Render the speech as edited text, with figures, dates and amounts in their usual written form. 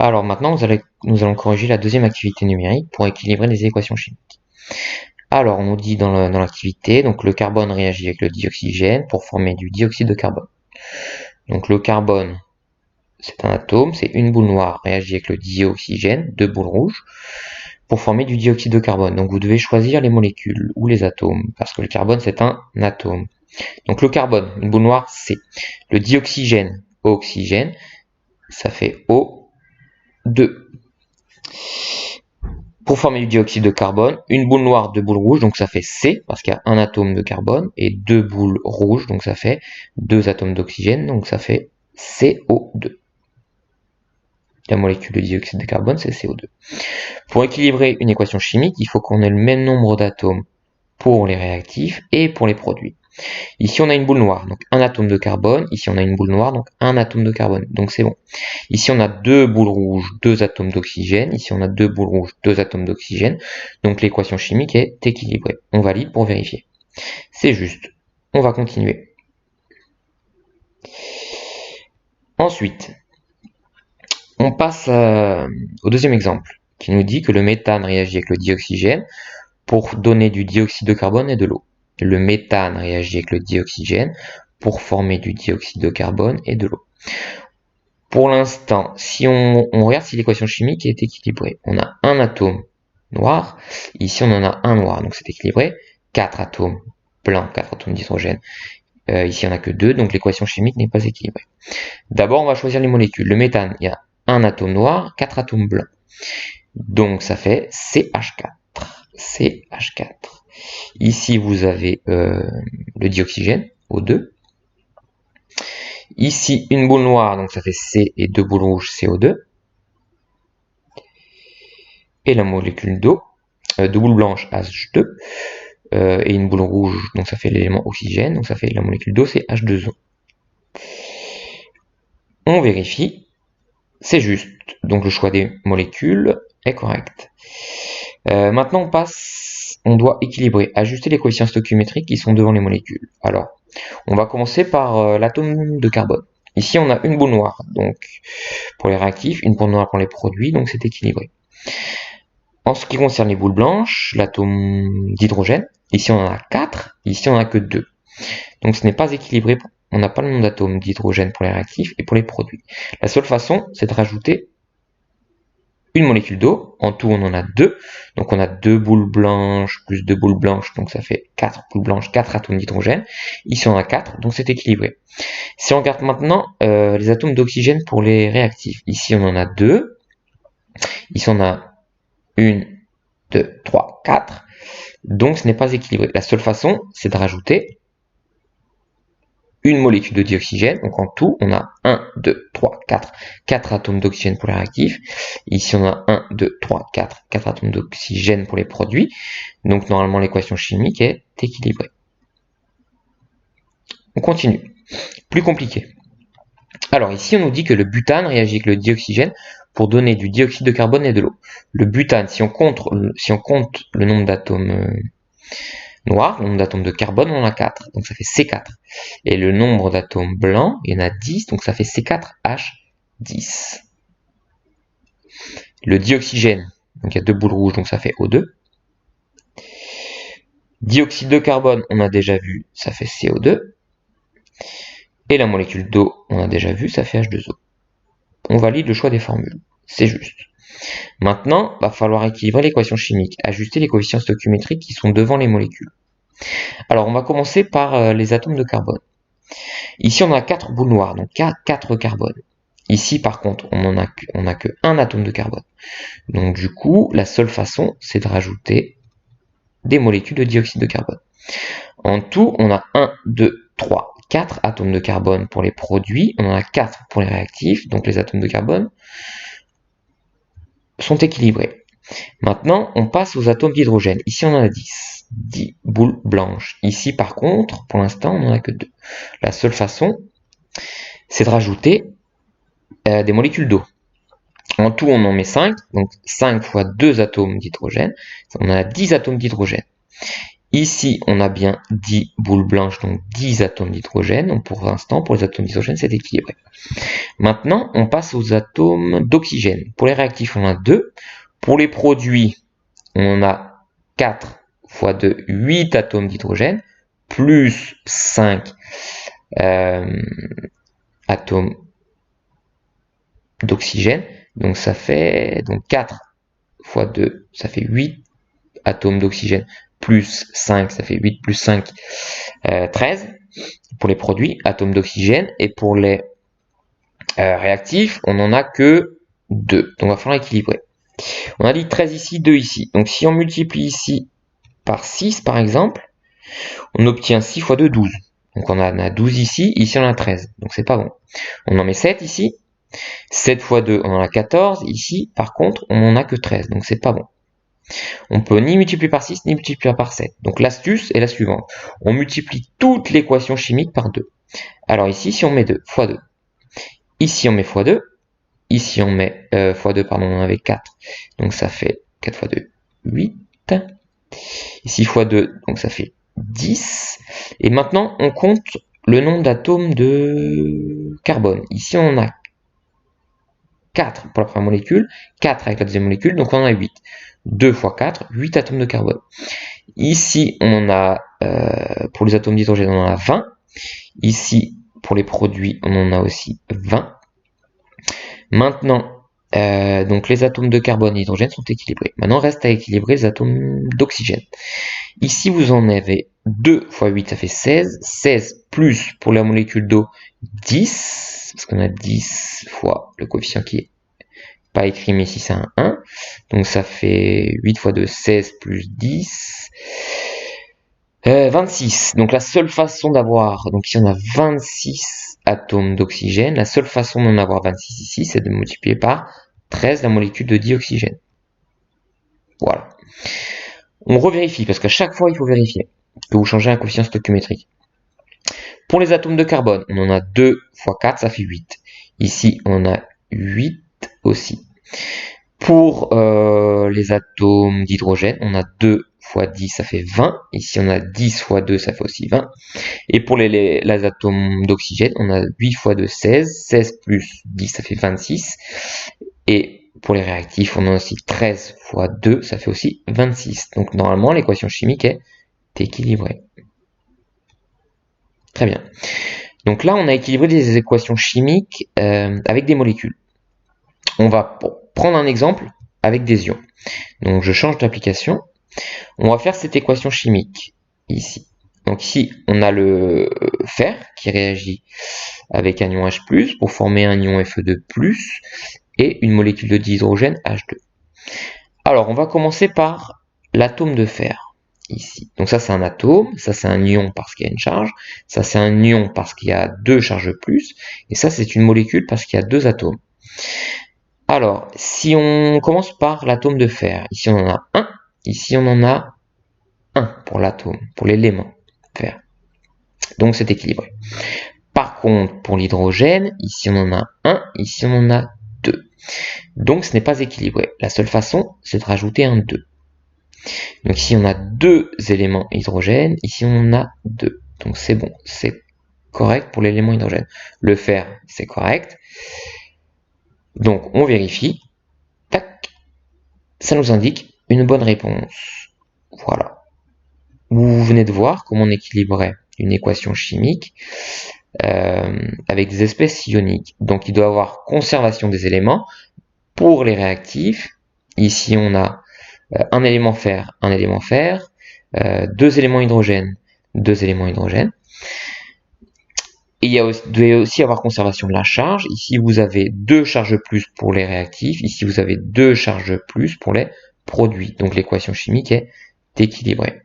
Alors maintenant, nous allons corriger la deuxième activité numérique pour équilibrer les équations chimiques. Alors, on nous dit dans l'activité, donc le carbone réagit avec le dioxygène pour former du dioxyde de carbone. Donc le carbone, c'est un atome, c'est une boule noire réagit avec le dioxygène, deux boules rouges, pour former du dioxyde de carbone. Donc vous devez choisir les molécules ou les atomes, parce que le carbone c'est un atome. Donc le carbone, une boule noire, c'est le dioxygène, oxygène, ça fait O2. Pour former du dioxyde de carbone, une boule noire, deux boules rouges, donc ça fait C, parce qu'il y a un atome de carbone, et deux boules rouges, donc ça fait deux atomes d'oxygène, donc ça fait CO2. La molécule de dioxyde de carbone, c'est CO2. Pour équilibrer une équation chimique, il faut qu'on ait le même nombre d'atomes pour les réactifs et pour les produits. Ici, on a une boule noire, donc un atome de carbone. Ici, on a une boule noire, donc un atome de carbone. Donc, c'est bon. Ici, on a deux boules rouges, deux atomes d'oxygène. Ici, on a deux boules rouges, deux atomes d'oxygène. Donc, l'équation chimique est équilibrée. On valide pour vérifier. C'est juste. On va continuer. Ensuite, on passe au deuxième exemple, qui nous dit que le méthane réagit avec le dioxygène pour donner du dioxyde de carbone et de l'eau. Le méthane réagit avec le dioxygène pour former du dioxyde de carbone et de l'eau. Pour l'instant, si on regarde si l'équation chimique est équilibrée, on a un atome noir, ici on en a un noir, donc c'est équilibré, 4 atomes blancs, 4 atomes d'hydrogène, ici il n'y en a que 2, donc l'équation chimique n'est pas équilibrée. D'abord on va choisir les molécules. Le méthane, il y a un atome noir, 4 atomes blancs, donc ça fait CH4. CH4. Ici, vous avez le dioxygène, O2. Ici, une boule noire, donc ça fait C, et deux boules rouges, CO2. Et la molécule d'eau, deux boules blanches, H2. Et une boule rouge, donc ça fait l'élément oxygène, donc ça fait la molécule d'eau, c'est H2O. On vérifie, c'est juste. Donc le choix des molécules est correct. Maintenant, on doit équilibrer, ajuster les coefficients stoichiométriques qui sont devant les molécules. Alors, on va commencer par l'atome de carbone. Ici, on a une boule noire, donc pour les réactifs, une boule noire pour les produits, donc c'est équilibré. En ce qui concerne les boules blanches, l'atome d'hydrogène, ici on en a 4, ici on en a que 2. Donc ce n'est pas équilibré, on n'a pas le nombre d'atomes d'hydrogène pour les réactifs et pour les produits. La seule façon, c'est de rajouter une molécule d'eau. En tout, on en a 2. Donc on a 2 boules blanches plus 2 boules blanches, donc ça fait 4 boules blanches, 4 atomes d'hydrogène. Ici on a 4, donc c'est équilibré. Si on regarde maintenant les atomes d'oxygène pour les réactifs, ici on en a 2. Ici on a 1, 2, 3, 4. Donc ce n'est pas équilibré. La seule façon, c'est de rajouter une molécule de dioxygène. Donc en tout, on a 1, 2, 3, 4. 4 atomes d'oxygène pour les réactifs. Ici, on a 1, 2, 3, 4. 4 atomes d'oxygène pour les produits. Donc normalement, l'équation chimique est équilibrée. On continue. Plus compliqué. Alors ici, on nous dit que le butane réagit avec le dioxygène pour donner du dioxyde de carbone et de l'eau. Le butane, si on compte le nombre d'atomes noirs, le nombre d'atomes de carbone, on en a 4, donc ça fait C4. Et le nombre d'atomes blancs, il y en a 10, donc ça fait C4H10. Le dioxygène, donc il y a deux boules rouges, donc ça fait O2. Dioxyde de carbone, on a déjà vu, ça fait CO2. Et la molécule d'eau, on a déjà vu, ça fait H2O. On valide le choix des formules, c'est juste. Maintenant, il va falloir équilibrer l'équation chimique, ajuster les coefficients stoichiométriques qui sont devant les molécules. Alors, on va commencer par les atomes de carbone. Ici, on a 4 boules noires, donc 4 carbones. Ici, par contre, on n'a que un atome de carbone. Donc, du coup, la seule façon, c'est de rajouter des molécules de dioxyde de carbone. En tout, on a 1, 2, 3, 4 atomes de carbone pour les produits. On en a 4 pour les réactifs, donc les atomes de carbone sont équilibrés. Maintenant, on passe aux atomes d'hydrogène. Ici, on en a 10. 10 boules blanches. Ici, par contre, pour l'instant, on n'en a que 2. La seule façon, c'est de rajouter des molécules d'eau. En tout, on en met 5. Donc, 5 fois 2 atomes d'hydrogène. On a 10 atomes d'hydrogène. Ici, on a bien 10 boules blanches, donc 10 atomes d'hydrogène. Donc pour l'instant, pour les atomes d'hydrogène, c'est équilibré. Maintenant, on passe aux atomes d'oxygène. Pour les réactifs, on a 2. Pour les produits, on a 4 fois 2, 8 atomes d'hydrogène, plus 5 atomes d'oxygène. Donc ça fait 4 fois 2, ça fait 8 atomes d'oxygène, plus 5, ça fait 8 plus 5, 13 pour les produits, atomes d'oxygène. Et pour les réactifs, on n'en a que 2. Donc il va falloir équilibrer. On a dit 13 ici, 2 ici. Donc si on multiplie ici par 6 par exemple, on obtient 6 fois 2, 12. Donc on a 12 ici, ici on a 13. Donc c'est pas bon. On en met 7 ici. 7 fois 2, on en a 14. Ici, par contre, on n'en a que 13. Donc c'est pas bon. On peut ni multiplier par 6, ni multiplier par 7. Donc l'astuce est la suivante. On multiplie toute l'équation chimique par 2. Alors ici, si on met 2, fois 2. Ici, on met fois 2. Ici, on met fois 2, pardon, on en avait 4. Donc ça fait 4 fois 2, 8. Ici, fois 2, donc ça fait 10. Et maintenant, on compte le nombre d'atomes de carbone. Ici, on en a 4 pour la première molécule, 4 avec la deuxième molécule, donc on en a 8. 2 fois 4, 8 atomes de carbone. Ici, on en a, pour les atomes d'hydrogène, on en a 20. Ici, pour les produits, on en a aussi 20. Maintenant, donc les atomes de carbone et d'hydrogène sont équilibrés. Maintenant, reste à équilibrer les atomes d'oxygène. Ici, vous en avez 2 fois 8, ça fait 16. 16 plus, pour la molécule d'eau, 10. Parce qu'on a 10 fois le coefficient qui est pas écrit, mais ici c'est un 1. Donc ça fait 8 fois 2, 16 plus 10. 26. Donc la seule façon d'avoir, donc ici on a 26 atomes d'oxygène. La seule façon d'en avoir 26 ici, c'est de multiplier par 13 la molécule de dioxygène. Voilà. On revérifie, parce qu'à chaque fois il faut vérifier que vous changez un coefficient stoichiométrique. Pour les atomes de carbone, on en a 2 fois 4, ça fait 8. Ici, on a 8 aussi. Pour les atomes d'hydrogène, on a 2 fois 10, ça fait 20. Ici, on a 10 fois 2, ça fait aussi 20. Et pour les atomes d'oxygène, on a 8 fois 2, 16. 16 plus 10, ça fait 26. Et pour les réactifs, on a aussi 13 fois 2, ça fait aussi 26. Donc normalement, l'équation chimique est équilibrée. Très bien. Donc là, on a équilibré des équations chimiques avec des molécules. On va prendre un exemple avec des ions. Donc je change d'application. On va faire cette équation chimique ici. Donc ici, on a le fer qui réagit avec un ion H+, pour former un ion Fe2+, et une molécule de dihydrogène H2. Alors, on va commencer par l'atome de fer. Ici. Donc ça c'est un atome, ça c'est un ion parce qu'il y a une charge, ça c'est un ion parce qu'il y a 2 charges plus, et ça c'est une molécule parce qu'il y a 2 atomes. Alors, si on commence par l'atome de fer, ici on en a 1, ici on en a 1 pour l'atome, pour l'élément fer. Donc c'est équilibré. Par contre, pour l'hydrogène, ici on en a 1, ici on en a 2. Donc ce n'est pas équilibré. La seule façon, c'est de rajouter un 2. Donc ici on a 2 éléments hydrogène, ici on en a 2. Donc c'est bon, c'est correct pour l'élément hydrogène. Le fer, c'est correct. Donc on vérifie. Tac. Ça nous indique une bonne réponse. Voilà. Vous venez de voir comment on équilibrait une équation chimique avec des espèces ioniques. Donc il doit y avoir conservation des éléments. Pour les réactifs, ici on a un élément fer, 2 éléments hydrogène, 2 éléments hydrogène. Et il doit aussi avoir conservation de la charge. Ici, vous avez 2 charges plus pour les réactifs. Ici, vous avez 2 charges plus pour les produits. Donc, l'équation chimique est équilibrée.